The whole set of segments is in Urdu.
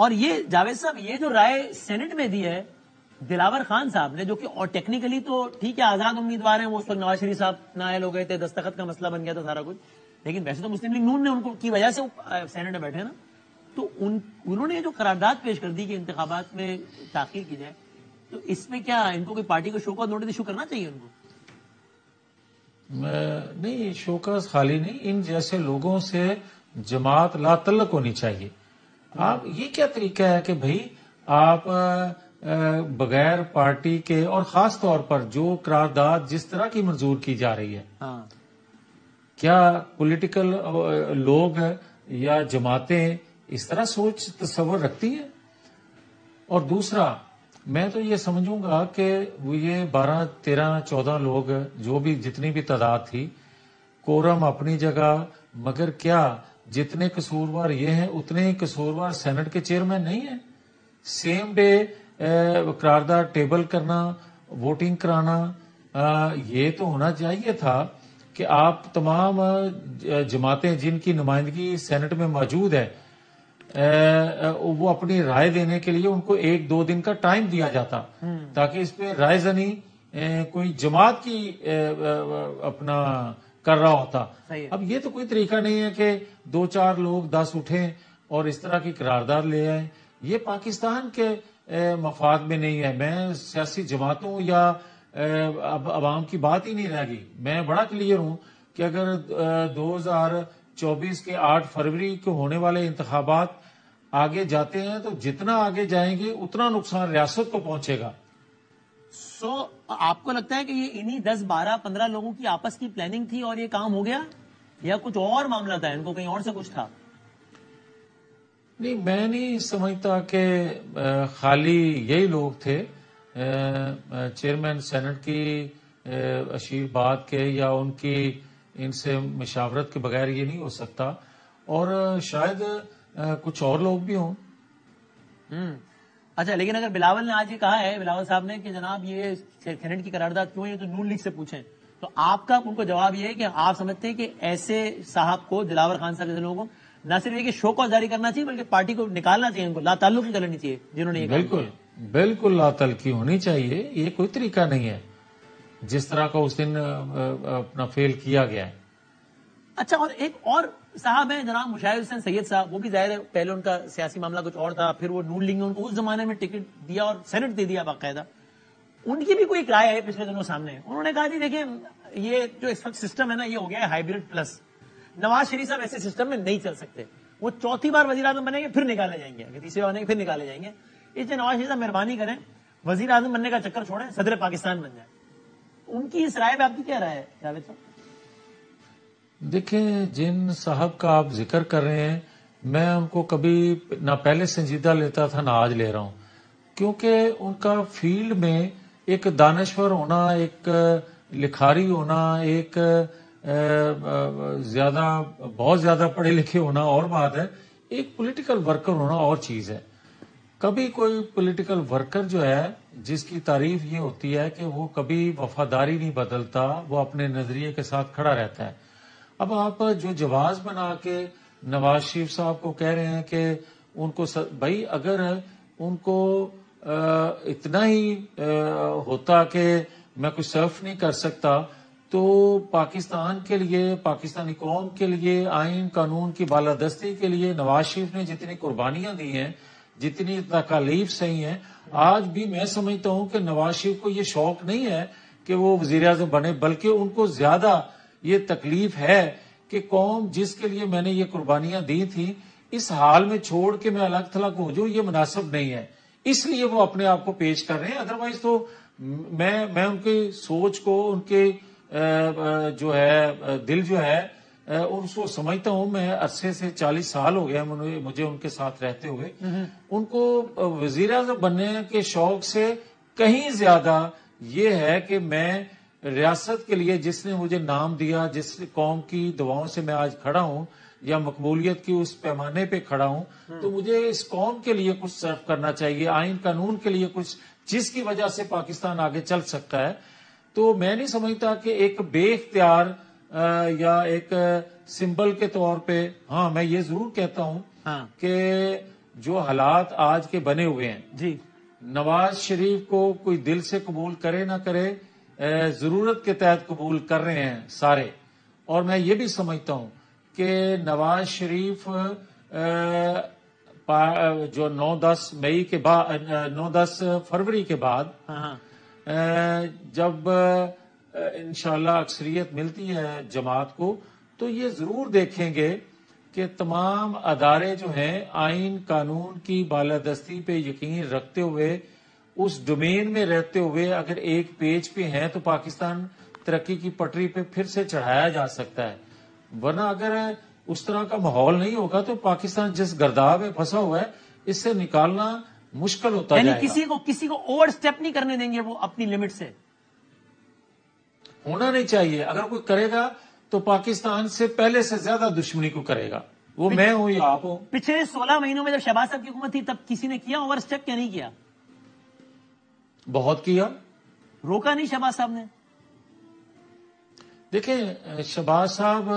اور یہ جاوید صاحب یہ جو رائے سینٹ میں دی ہے دلاور خان صاحب نے، جو کہ اور ٹیکنیکلی تو ٹھیک ہے آزاد امیدوار ہیں، وہ اس وقت نواز شریف صاحب نائل ہو گئے تھے، دستخط کا مسئلہ بن گیا تھا سارا کچھ، لیکن ویسے تو مسلم لیگ نون نے ان کو کی وجہ سے سینٹ میں بیٹھے نا، تو انہوں نے جو قرارداد پیش کر دی کہ انتخابات میں تاخیر کی جائے، تو اس میں کیا ان کو کوئی پارٹی کو شو کاز نوٹس ایشو کرنا چاہیے ان کو؟ نہیں، شوکاز خالی نہیں، ان جیسے لوگوں سے جماعت لا تعلق ہونی چاہیے. آپ یہ کیا طریقہ ہے کہ بھائی آپ بغیر پارٹی کے، اور خاص طور پر جو قرارداد جس طرح کی منظور کی جا رہی ہے، کیا پولیٹیکل لوگ یا جماعتیں اس طرح سوچ تصور رکھتی ہیں؟ اور دوسرا میں تو یہ سمجھوں گا کہ وہ یہ 12 13 14 لوگ جو بھی جتنی بھی تعداد تھی، کورم اپنی جگہ، مگر کیا جتنے قصوروار یہ ہیں اتنے ہی قصوروار سینٹ کے چیئرمین نہیں ہیں؟ سیم ڈے قرارداد ٹیبل کرنا، ووٹنگ کرانا، یہ تو ہونا چاہیے تھا کہ آپ تمام جماعتیں جن کی نمائندگی سینٹ میں موجود ہے، وہ اپنی رائے دینے کے لیے ان کو 1-2 دن کا ٹائم دیا جاتا تاکہ اس پہ رائے زنی کوئی جماعت کی اپنا کر رہا ہوتا. اب یہ تو کوئی طریقہ نہیں ہے کہ 2-4 لوگ 10 اٹھیں اور اس طرح کی قرارداد لے آئیں. یہ پاکستان کے مفاد میں نہیں ہے. میں سیاسی جماعتوں یا اب عوام کی بات ہی نہیں رہ گئی. میں بڑا کلیئر ہوں کہ اگر 2024 کے 8 فروری کو ہونے والے انتخابات آگے جاتے ہیں تو جتنا آگے جائیں گے اتنا نقصان ریاست کو پہنچے گا. آپ کو لگتا ہے کہ یہ انہی 10 12 15 لوگوں کی آپس کی پلاننگ تھی اور یہ کام ہو گیا، یا کچھ اور معاملہ تھا، ان کو کہیں اور سے کچھ تھا؟ نہیں، میں نہیں سمجھتا کہ خالی یہی لوگ تھے. چیئرمین سینٹ کی اشیر بات کے یا ان کی ان سے مشاورت کے بغیر یہ نہیں ہو سکتا، اور شاید کچھ اور لوگ بھی ہوں. اچھا، لیکن اگر بلاول نے آج یہ کہا ہے، بلاول صاحب نے، کہ جناب یہ سینٹ کی قرارداد کیوں ہے تو نون لیگ سے پوچھیں، تو آپ کا ان کو جواب یہ ہے کہ آپ سمجھتے ہیں کہ ایسے صاحب کو، دلاور خان صاحب جیسے لوگوں کو نہ صرف یہ کہ شو کاز جاری کرنا چاہیے بلکہ پارٹی کو نکالنا چاہیے، ان کو لا تعلق ہی کرنی چاہیے جنہوں نے یہ بالکل بالکل لا تعلقی ہونی چاہیے. یہ کوئی طریقہ نہیں ہے جس طرح کا اس دن اپنا فیل کیا گیا ہے. اچھا، اور ایک اور صاحب ہیں جناب مشاہد حسین سید صاحب، وہ بھی ظاہر ہے پہلے ان کا سیاسی معاملہ کچھ اور تھا، پھر وہ نون لیگ نے ان کو اس زمانے میں ٹکٹ دیا اور سینٹ دے دیا باقاعدہ. ان کی بھی کوئی ایک رائے ہے پچھلے دنوں سامنے. انہوں نے کہا جی دیکھیں یہ جو اس وقت سسٹم ہے نا، یہ ہو گیا ہے ہائیبرڈ پلس. نواز شریف صاحب ایسے سسٹم میں نہیں چل سکتے. وہ 4تھی بار وزیر اعظم بنیں گے پھر نکالے جائیں گے، اگر تیسری بار بنیں گے پھر نکالے جائیں گے. اس لیے نواز شریف صاحب مہربانی کریں، وزیر اعظم بننے کا چکر چھوڑیں، صدر پاکستان بن جائیں. ان کی اس رائے پہ آپ کی کیا رائے ہے جاوید صاحب؟ دیکھیں، جن صاحب کا آپ ذکر کر رہے ہیں میں ان کو کبھی نہ پہلے سنجیدہ لیتا تھا نہ آج لے رہا ہوں، کیونکہ ان کا فیلڈ میں ایک دانشور ہونا، ایک لکھاری ہونا، ایک بہت زیادہ پڑھے لکھے ہونا اور بات ہے، ایک پولیٹیکل ورکر ہونا اور چیز ہے. کبھی کوئی پولیٹیکل ورکر جو ہے جس کی تعریف یہ ہوتی ہے کہ وہ کبھی وفاداری نہیں بدلتا، وہ اپنے نظریے کے ساتھ کھڑا رہتا ہے. اب آپ جو جواز بنا کے نواز شریف صاحب کو کہہ رہے ہیں کہ ان کو بھائی اگر ان کو اتنا ہی ہوتا کہ میں کچھ صرف نہیں کر سکتا تو پاکستان کے لیے، پاکستانی قوم کے لیے، آئین قانون کی بالادستی کے لیے نواز شریف نے جتنی قربانیاں دی ہیں، جتنی تکالیف سہی ہیں، آج بھی میں سمجھتا ہوں کہ نواز شریف کو یہ شوق نہیں ہے کہ وہ وزیر اعظم بنے، بلکہ ان کو زیادہ یہ تکلیف ہے کہ قوم جس کے لیے میں نے یہ قربانیاں دی تھیں اس حال میں چھوڑ کے میں الگ تھلگ ہو جاؤں، یہ مناسب نہیں ہے. اس لیے وہ اپنے آپ کو پیش کر رہے ہیں. ادروائز تو میں ان کی سوچ کو، ان کے جو ہے دل جو ہے اس کو سمجھتا ہوں. میں عرصے سے 40 سال ہو گیا مجھے ان کے ساتھ رہتے ہوئے. ان کو وزیر اعظم بننے کے شوق سے کہیں زیادہ یہ ہے کہ میں ریاست کے لیے جس نے مجھے نام دیا، جس قوم کی دعاؤں سے میں آج کھڑا ہوں یا مقبولیت کی اس پیمانے پہ کھڑا ہوں، تو مجھے اس قوم کے لیے کچھ صرف کرنا چاہیے، آئین قانون کے لیے کچھ، جس کی وجہ سے پاکستان آگے چل سکتا ہے. تو میں نہیں سمجھتا کہ ایک بے اختیار یا ایک سمبل کے طور پہ، ہاں میں یہ ضرور کہتا ہوں کہ جو حالات آج کے بنے ہوئے ہیں جی نواز شریف کو کوئی دل سے قبول کرے نہ کرے ضرورت کے تحت قبول کر رہے ہیں سارے. اور میں یہ بھی سمجھتا ہوں کہ نواز شریف جو 9-10 فروری کے بعد جب انشاءاللہ اکثریت ملتی ہے جماعت کو تو یہ ضرور دیکھیں گے کہ تمام ادارے جو ہیں آئین قانون کی بالادستی پہ یقین رکھتے ہوئے اس ڈومین میں رہتے ہوئے اگر ایک پیج پہ ہیں تو پاکستان ترقی کی پٹری پہ پھر سے چڑھایا جا سکتا ہے. ورنہ اگر اس طرح کا ماحول نہیں ہوگا تو پاکستان جس گرداب میں پھنسا ہوا ہے اس سے نکالنا مشکل ہوتا جائے گا. کسی کو اوور سٹیپ نہیں کرنے دیں گے وہ اپنی لمٹ سے. ہونا نہیں چاہیے. اگر کوئی کرے گا تو پاکستان سے پہلے سے زیادہ دشمنی کو کرے گا. وہ میں ہوں یا آپ ہوں. پچھلے 16 مہینوں میں جب شہباز صاحب کی حکومت تھی تب کسی نے کیا اوور سٹیپ کیا نہیں کیا؟ بہت کیا. روکا نہیں شہباز صاحب نے. دیکھیں شہباز صاحب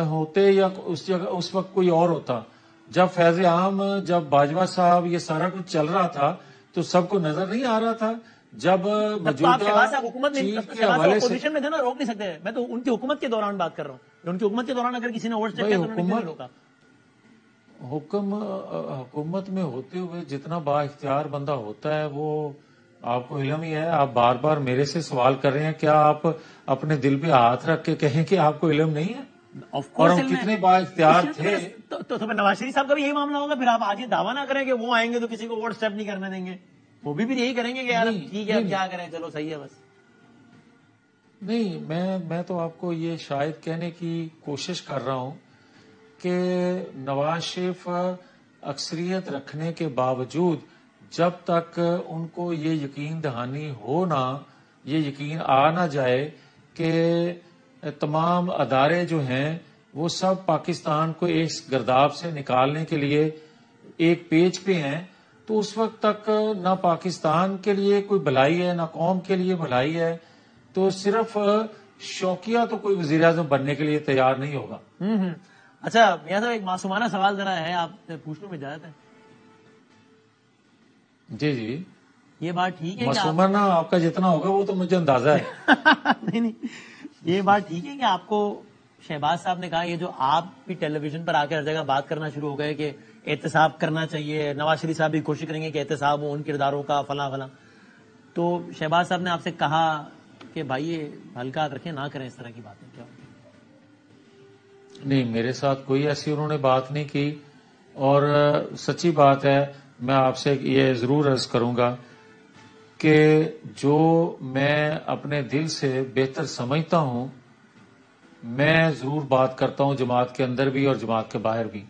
ہوتے یا اس وقت کوئی اور ہوتا. جب فیض عام جب باجوہ صاحب یہ سارا کچھ چل رہا تھا تو سب کو نظر نہیں آ رہا تھا. جب موجودہ چیف کے حوالے سے پوزیشن میں تھے نا روک نہیں سکتے. میں تو ان کی حکومت کے دوران بات کر رہا ہوں. ان کی حکومت کے دوران اگر کسی نے اوور سٹیپ کیا تو انہوں نے روکا. حکومت میں ہوتے ہوئے جتنا با اختیار بندہ ہوتا ہے وہ آپ کو علم ہی ہے. آپ بار بار میرے سے سوال کر رہے ہیں, کیا آپ اپنے دل پہ ہاتھ رکھ کے کہیں کہ آپ کو علم نہیں ہے؟ اور ہم کتنے با اختیار تھے. تو نواز شریف صاحب کا بھی یہی معاملہ ہوگا. پھر آپ آج یہ دعویٰ نہ کریں کہ وہ آئیں گے تو کسی کو اوور سٹیپ نہیں کرنے دیں گے. وہ بھی یہی کریں گے کہ یار ٹھیک ہے اب کیا کریں, چلو صحیح ہے بس. نہیں, میں تو آپ کو یہ شاید کہنے کی کوشش کر رہا ہوں کہ نواز شریف اکثریت رکھنے کے باوجود جب تک ان کو یہ یقین دہانی ہو نہ, یہ یقین آ نہ جائے کہ تمام ادارے جو ہیں وہ سب پاکستان کو اس گرداب سے نکالنے کے لیے ایک پیج پہ ہیں, تو اس وقت تک نہ پاکستان کے لیے کوئی بھلائی ہے نہ قوم کے لیے بھلائی ہے. تو صرف شوقیہ تو کوئی وزیر اعظم بننے کے لیے تیار نہیں ہوگا. اچھا میاں صاحب ایک معصومانہ سوال ذرا ہے, آپ سے پوچھنے میں اجازت ہے؟ جی یہ بات ٹھیک ہے معصومانہ آپ کا جتنا ہوگا وہ تو مجھے اندازہ ہے. نہیں, یہ بات ٹھیک ہے کہ آپ کو شہباز صاحب نے کہا یہ جو آپ بھی ٹیلی ویژن پر آ کے ہر جگہ بات کرنا شروع ہو گئے کہ احتساب کرنا چاہیے, نواز شریف صاحب بھی کوشش کریں گے کہ احتساب ہو ان کرداروں کا فلاں فلاں, تو شہباز صاحب نے آپ سے کہا کہ بھائی یہ ہلکا رکھیں, نہ کریں اس طرح کی باتیں. کیا نہیں, میرے ساتھ کوئی ایسی انہوں نے بات نہیں کی. اور سچی بات ہے, میں آپ سے یہ ضرور عرض کروں گا کہ جو میں اپنے دل سے بہتر سمجھتا ہوں میں ضرور بات کرتا ہوں, جماعت کے اندر بھی اور جماعت کے باہر بھی.